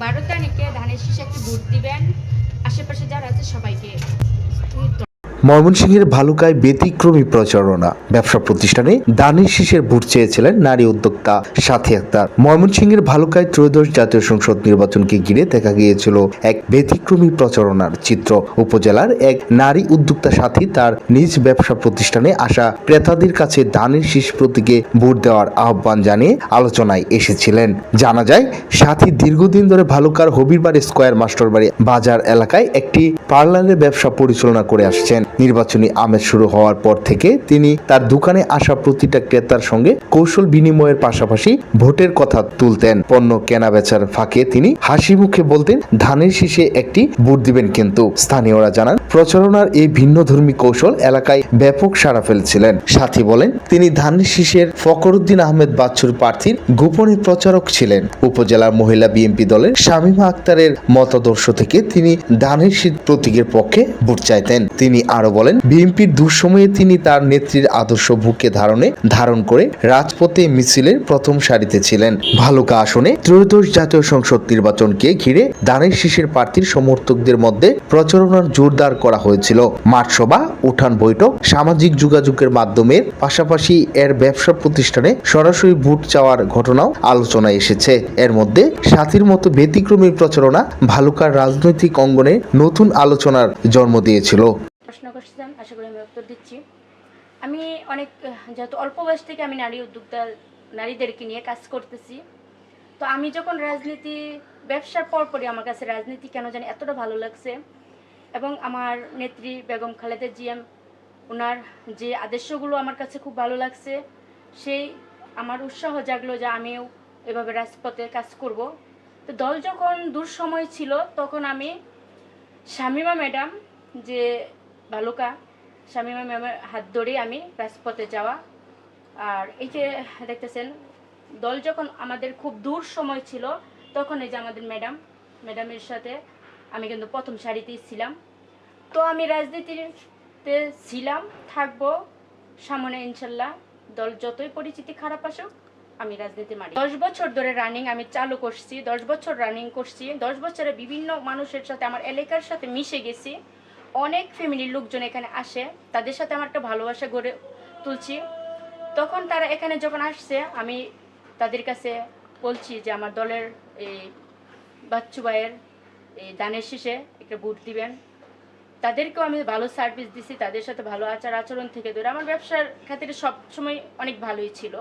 12 তারিখে ধানের শীষে একটি ভোট দিবেন। আশেপাশে যারা আছে সবাইকে। ময়মনসিংহের ভালুকায় ব্যতিক্রমী প্রচারণা, ব্যবসা প্রতিষ্ঠানে দানের শীষের ভোট চেয়েছিলেন নারী উদ্যোক্তা সাথী আক্তার। ময়মনসিংহের ভালুকায় ত্রয়োদশ জাতীয় সংসদ নির্বাচনকে ঘিরে দেখা গিয়েছিল এক ব্যতিক্রমী প্রচারণার চিত্র। উপজেলার এক নারী উদ্যোক্তা সাথী তার নিজ ব্যবসা প্রতিষ্ঠানে আসা ক্রেতাদের কাছে দানের শীষ প্রতীকে ভোট দেওয়ার আহ্বান জানিয়ে আলোচনায় এসেছিলেন। জানা যায়, সাথী দীর্ঘদিন ধরে ভালুকার হবিরবাড়ি স্কয়ার মাস্টারবাড়ি বাজার এলাকায় একটি পার্লারের ব্যবসা পরিচালনা করে আসছেন। নির্বাচনী আমেজ শুরু হওয়ার পর থেকে তিনি তার দোকানে আসা প্রতিটা ক্রেতার সঙ্গে কৌশল বিনিময়ের পাশাপাশি ভোটের কথা তুলতেন। পণ্য কেনা বেচার ফাঁকে তিনি হাসি মুখে বলতেন, ধানের শীষে একটি ভোট দিবেন। কিন্তু স্থানীয়রা জানান, প্রচারণার এই ভিন্নধর্মী কৌশল এলাকায় ব্যাপক সাড়া ফেলছিলেন। সাথী বলেন, তিনি ধানের শীষের ফখরুদ্দিন আহমেদ বাচ্চুর প্রার্থীর গোপনে প্রচারক ছিলেন। উপজেলার মহিলা বিএনপি দলের শামীমা আক্তারের মতাদর্শ থেকে তিনি ধানের শীষ প্রতীকের পক্ষে ভোট চাইতেন। তিনি আরো বলেন, বিএনপির দুঃসময়ে তিনি তার নেত্রীর আদর্শ বুকে ধারণ করে রাজপথে মিছিলের প্রথম সারিতে ছিলেন। ভালুকা আসনে ত্রয়োদশ জাতীয় সংসদ নির্বাচনকে ঘিরে ধানের শীষের প্রার্থীর সমর্থকদের মধ্যে প্রচারণার জোরদার করা হয়েছিল। মাঠসভা, উঠান বৈঠক, সামাজিক যোগাযোগের মাধ্যমের পাশাপাশি এর ব্যবসা প্রতিষ্ঠানে সরাসরি ভোট চাওয়ার ঘটনাও আলোচনায় এসেছে। এর মধ্যে সাথীর মতো ব্যতিক্রমী প্রচারণা ভালুকার রাজনৈতিক অঙ্গনে নতুন আলোচনার জন্ম দিয়েছিল। প্রশ্ন করছিলাম, আশা করি আমি উত্তর দিচ্ছি। আমি অনেক যেহেতু অল্প বয়স থেকে আমি নারী উদ্যোক্তা নারীদেরকে নিয়ে কাজ করতেছি, তো আমি যখন রাজনীতি ব্যবসার পরপরই আমার কাছে রাজনীতি কেন জানি এতটা ভালো লাগছে, এবং আমার নেত্রী বেগম খালেদা জিয়া ওনার যে আদর্শগুলো আমার কাছে খুব ভালো লাগছে, সেই আমার উৎসাহ জাগলো যে আমিও এভাবে রাজপথে কাজ করব। তো দল যখন দূর সময় ছিল, তখন আমি শামীমা ম্যাডাম যে ভালুকা, শামীমা ম্যামের হাত ধরেই আমি রাজপথে যাওয়া। আর এই যে দেখতেছেন, দল যখন আমাদের খুব দূর সময় ছিল, তখন এই যে আমাদের ম্যাডামের সাথে আমি কিন্তু প্রথম সারিতেই ছিলাম। তো আমি রাজনীতিতে ছিলাম, থাকবো সামনে ইনশাল্লাহ। দল যতই পরিচিতি খারাপ আসুক, আমি রাজনীতি মানি। 10 বছর ধরে রানিং আমি চালু করছি, 10 বছর রানিং করছি। 10 বছরে বিভিন্ন মানুষের সাথে, আমার এলাকার সাথে মিশে গেছি। অনেক ফ্যামিলির লোকজন এখানে আসে, তাদের সাথে আমার একটা ভালোবাসা গড়ে তুলছি। তখন তারা এখানে যখন আসছে, আমি তাদের কাছে বলছি যে আমার দলের এই বাচ্চু ভাইয়ের এই দানের শীষে একটা ভোট দিবেন। তাদেরকেও আমি ভালো সার্ভিস দিছি, তাদের সাথে ভালো আচার আচরণ থেকে ধরে আমার ব্যবসার খাতিরে সবসময় অনেক ভালোই ছিল।